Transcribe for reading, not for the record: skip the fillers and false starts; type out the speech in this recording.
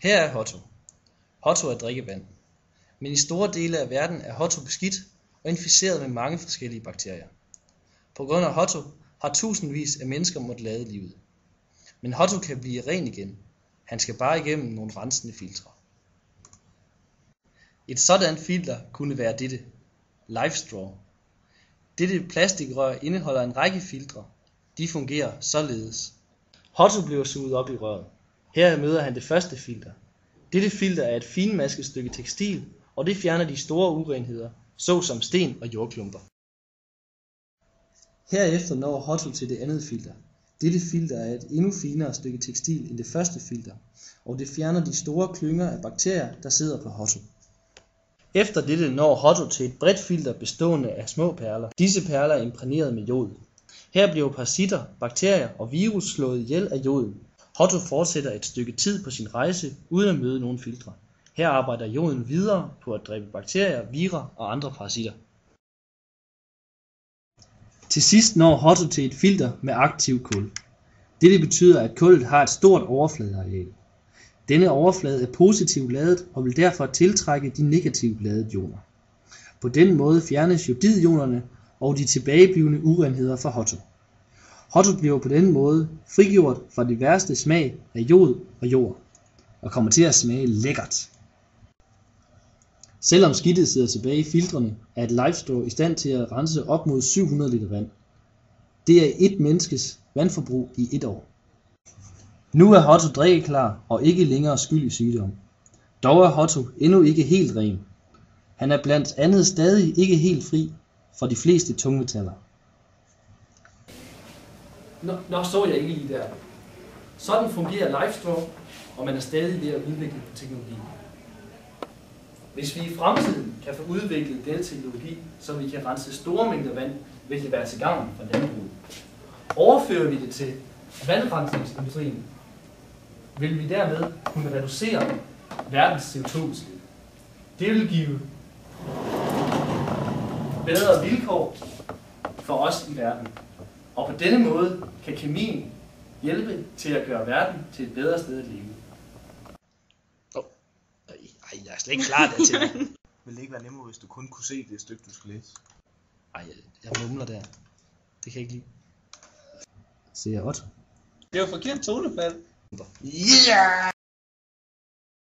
Her er Hotto. Hotto er drikkevand. Men i store dele af verden er Hotto beskidt og inficeret med mange forskellige bakterier. På grund af Hotto har tusindvis af mennesker måttet lade livet. Men Hotto kan blive ren igen. Han skal bare igennem nogle rensende filtre. Et sådan filter kunne være dette. LifeStraw. Dette plastikrør indeholder en række filtre. De fungerer således. Hotto bliver suget op i røret. Her møder han det første filter. Dette filter er et finmasket stykke tekstil, og det fjerner de store urenheder, såsom sten og jordklumper. Herefter når Hotto til det andet filter. Dette filter er et endnu finere stykke tekstil end det første filter, og det fjerner de store klynger af bakterier, der sidder på Hotto. Efter dette når Hotto til et bredt filter bestående af små perler. Disse perler er imprægneret med jod. Her bliver parasitter, bakterier og virus slået ihjel af joden. Hotto fortsætter et stykke tid på sin rejse uden at møde nogen filtre. Her arbejder joden videre på at dræbe bakterier, virer og andre parasitter. Til sidst når Hotto til et filter med aktiv kul. Dette betyder, at kullet har et stort overfladeareal. Denne overflade er positivt ladet og vil derfor tiltrække de negativt ladede ioner. På den måde fjernes jodidionerne og de tilbageblivende urenheder fra Hotto. Hotto bliver på den måde frigjort fra det værste smag af jod og jord, og kommer til at smage lækkert. Selvom skidtet sidder tilbage i filtrene, er et LifeStraw i stand til at rense op mod 700 liter vand. Det er et menneskes vandforbrug i et år. Nu er Hotto drikkeklar og ikke længere skyld i sygdom. Dog er Hotto endnu ikke helt ren. Han er blandt andet stadig ikke helt fri for de fleste tungmetaller. Nå, så jeg ikke lige der. Sådan fungerer LifeStraw, og man er stadig ved at udvikle på teknologi. Hvis vi i fremtiden kan få udviklet denne teknologi, så vi kan rense store mængder vand, vil det være til gavn for landbruget. Overfører vi det til vandrensningsindustrien, vil vi dermed kunne reducere verdens CO2-udslip. Det vil give bedre vilkår for os i verden. Og på denne måde kan kemien hjælpe til at gøre verden til et bedre sted at leve. Jeg er slet ikke klar dertil. Vil det ikke være nemmere, hvis du kun kunne se det stykke, du skal læse? Jeg mumler der. Det kan jeg ikke lide. Siger Otto. Det er jo forkert tonefald. Yeah!